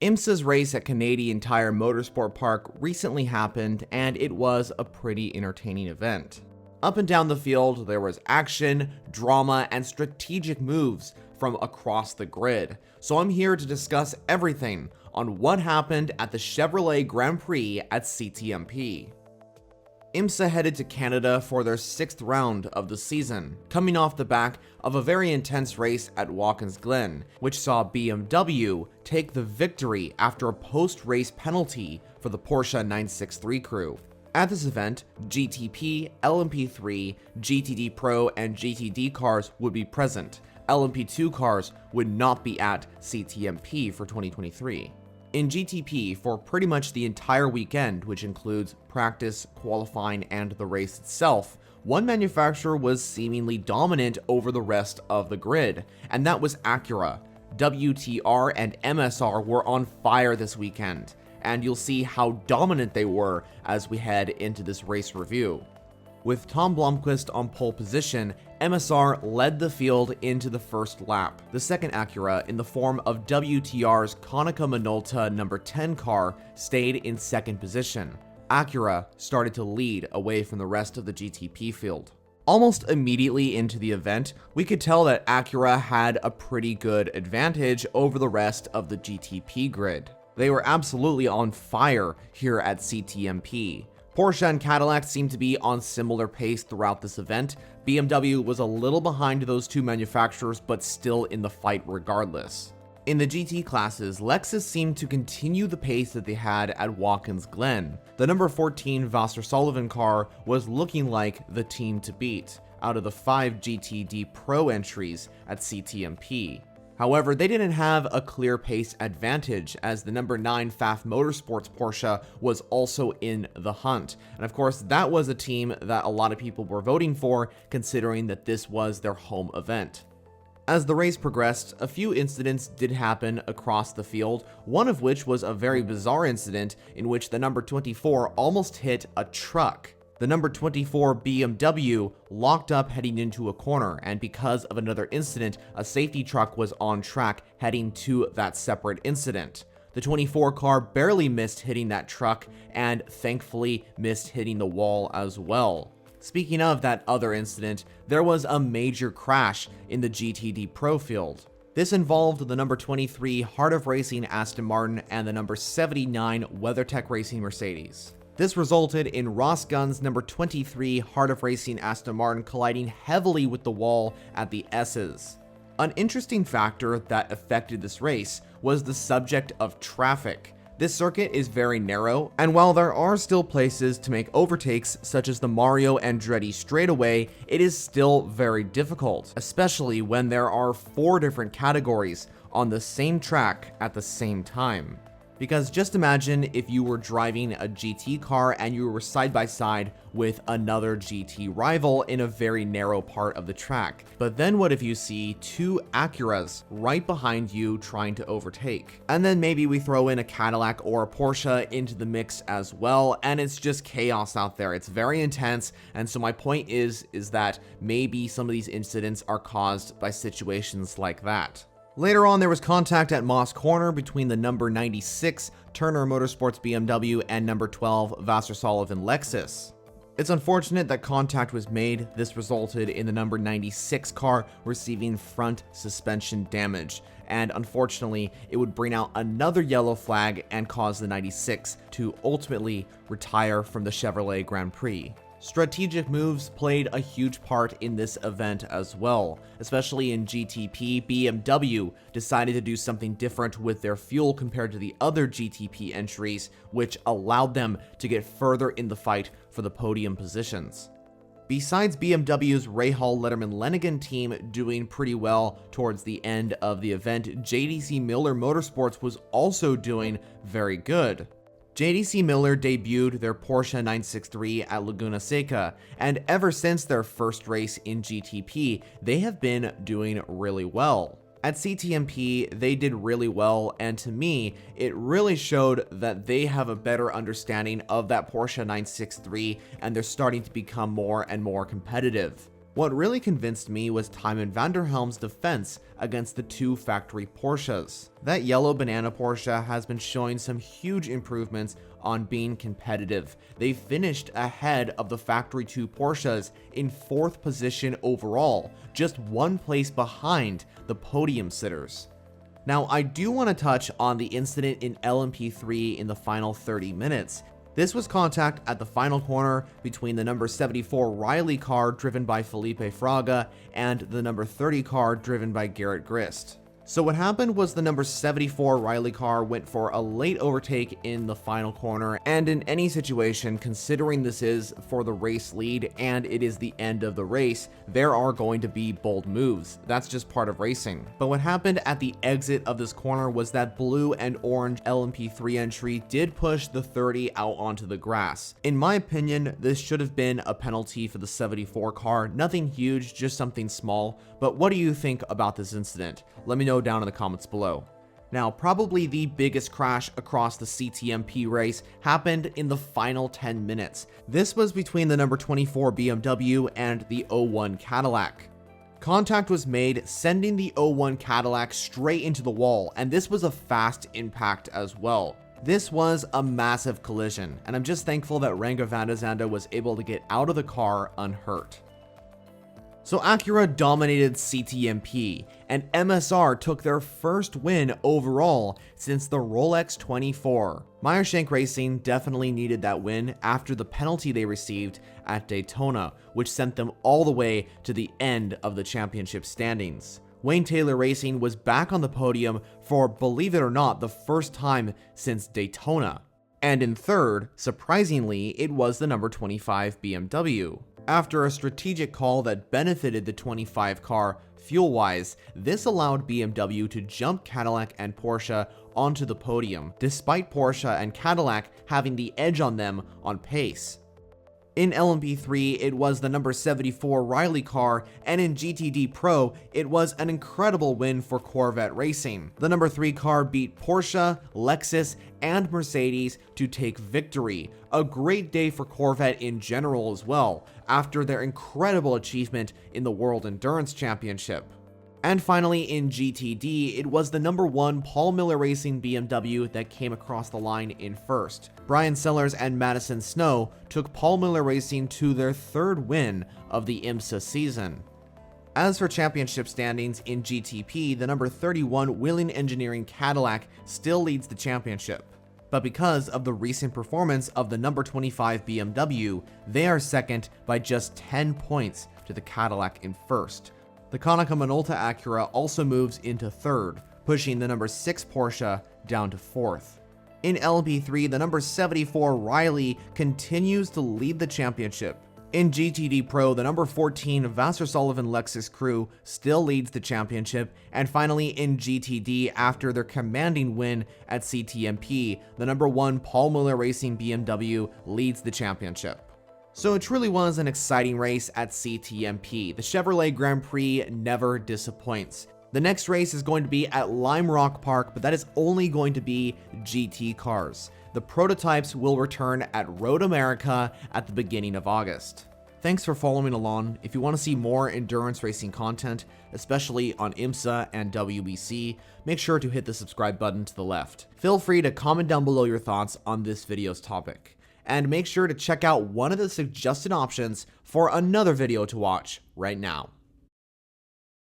IMSA's race at Canadian Tire Motorsport Park recently happened, and it was a pretty entertaining event. Up and down the field, there was action, drama, and strategic moves from across the grid. So I'm here to discuss everything on what happened at the Chevrolet Grand Prix at CTMP. IMSA headed to Canada for their 6th round of the season, coming off the back of a very intense race at Watkins Glen, which saw BMW take the victory after a post-race penalty for the Porsche 963 crew. At this event, GTP, LMP3, GTD Pro, and GTD cars would be present. LMP2 cars would not be at CTMP for 2023. In GTP, for pretty much the entire weekend, which includes practice, qualifying, and the race itself, one manufacturer was seemingly dominant over the rest of the grid, and that was Acura. WTR and MSR were on fire this weekend, and you'll see how dominant they were as we head into this race review. With Tom Blomqvist on pole position, MSR led the field into the first lap. The second Acura, in the form of WTR's Konica Minolta number 10 car, stayed in second position. Acura started to lead away from the rest of the GTP field. Almost immediately into the event, we could tell that Acura had a pretty good advantage over the rest of the GTP grid. They were absolutely on fire here at CTMP. Porsche and Cadillac seemed to be on similar pace throughout this event. BMW was a little behind those two manufacturers, but still in the fight regardless. In the GT classes, Lexus seemed to continue the pace that they had at Watkins Glen. The number 14 Vasser-Sullivan car was looking like the team to beat out of the 5 GTD Pro entries at CTMP. However, they didn't have a clear pace advantage, as the number 9 Pfaff Motorsports Porsche was also in the hunt. And of course, that was a team that a lot of people were voting for, considering that this was their home event. As the race progressed, a few incidents did happen across the field, one of which was a very bizarre incident in which the number 24 almost hit a truck. The number 24 BMW locked up heading into a corner, and because of another incident, a safety truck was on track heading to that separate incident. The 24 car barely missed hitting that truck and thankfully missed hitting the wall as well. Speaking of that other incident, there was a major crash in the GTD Pro field. This involved the number 23 Heart of Racing Aston Martin and the number 79 WeatherTech Racing Mercedes. This resulted in Ross Gunn's number 23 Heart of Racing Aston Martin colliding heavily with the wall at the S's. An interesting factor that affected this race was the subject of traffic. This circuit is very narrow, and while there are still places to make overtakes, such as the Mario Andretti straightaway, it is still very difficult, especially when there are 4 different categories on the same track at the same time. Because just imagine if you were driving a GT car and you were side by side with another GT rival in a very narrow part of the track. But then what if you see 2 Acuras right behind you trying to overtake? And then maybe we throw in a Cadillac or a Porsche into the mix as well, and it's just chaos out there. It's very intense, and so my point is that maybe some of these incidents are caused by situations like that. Later on, there was contact at Moss Corner between the number 96 Turner Motorsports BMW and number 12 Vasser-Sullivan Lexus. It's unfortunate that contact was made. This resulted in the number 96 car receiving front suspension damage, and unfortunately, it would bring out another yellow flag and cause the 96 to ultimately retire from the Chevrolet Grand Prix. Strategic moves played a huge part in this event as well, especially in GTP. BMW decided to do something different with their fuel compared to the other GTP entries, which allowed them to get further in the fight for the podium positions. Besides BMW's Rahal Letterman Lenigan team doing pretty well towards the end of the event, JDC Miller Motorsports was also doing very good. JDC Miller debuted their Porsche 963 at Laguna Seca, and ever since their first race in GTP, they have been doing really well. At CTMP, they did really well, and to me, it really showed that they have a better understanding of that Porsche 963, and they're starting to become more and more competitive. What really convinced me was Thymen van der Helm's defense against the two factory Porsches. That yellow banana Porsche has been showing some huge improvements on being competitive. They finished ahead of the factory 2 Porsches in 4th position overall, just 1 place behind the podium sitters. Now, I do want to touch on the incident in LMP3 in the final 30 minutes. This was contact at the final corner between the number 74 Riley car driven by Felipe Fraga and the number 30 car driven by Garrett Grist. So what happened was the number 74 Riley car went for a late overtake in the final corner, and in any situation, considering this is for the race lead and it is the end of the race, there are going to be bold moves. That's just part of racing. But what happened at the exit of this corner was that blue and orange LMP3 entry did push the 30 out onto the grass. In my opinion, this should have been a penalty for the 74 car. Nothing huge, just something small. But what do you think about this incident? Let me know down in the comments below. Now, probably the biggest crash across the CTMP race happened in the final 10 minutes. This was between the number 24 BMW and the 01 Cadillac. Contact was made, sending the 01 Cadillac straight into the wall, and this was a fast impact as well. This was a massive collision, and I'm just thankful that Renger van der Zande was able to get out of the car unhurt. So Acura dominated CTMP, and MSR took their first win overall since the Rolex 24. Meyershank Racing definitely needed that win after the penalty they received at Daytona, which sent them all the way to the end of the championship standings. Wayne Taylor Racing was back on the podium for, believe it or not, the first time since Daytona. And in third, surprisingly, it was the number 25 BMW. After a strategic call that benefited the 25 car fuel-wise, this allowed BMW to jump Cadillac and Porsche onto the podium, despite Porsche and Cadillac having the edge on them on pace. In LMP3, it was the number 74 Riley car, and in GTD Pro, it was an incredible win for Corvette Racing. The number 3 car beat Porsche, Lexus, and Mercedes to take victory. A great day for Corvette in general as well, after their incredible achievement in the World Endurance Championship. And finally, in GTD, it was the number 1 Paul Miller Racing BMW that came across the line in first. Brian Sellers and Madison Snow took Paul Miller Racing to their 3rd win of the IMSA season. As for championship standings in GTP, the number 31 Wheeling Engineering Cadillac still leads the championship. But because of the recent performance of the number 25 BMW, they are second by just 10 points to the Cadillac in first. The Konica Minolta Acura also moves into 3rd, pushing the number 6 Porsche down to 4th. In LMP3, the number 74 Riley continues to lead the championship. In GTD Pro, the number 14 Vassar Sullivan Lexus crew still leads the championship, and finally in GTD, after their commanding win at CTMP, the number 1 Paul Miller Racing BMW leads the championship. So it truly was an exciting race at CTMP. The Chevrolet Grand Prix never disappoints. The next race is going to be at Lime Rock Park, but that is only going to be GT cars. The prototypes will return at Road America at the beginning of August. Thanks for following along. If you want to see more endurance racing content, especially on IMSA and WBC, make sure to hit the subscribe button to the left. Feel free to comment down below your thoughts on this video's topic. And make sure to check out one of the suggested options for another video to watch right now.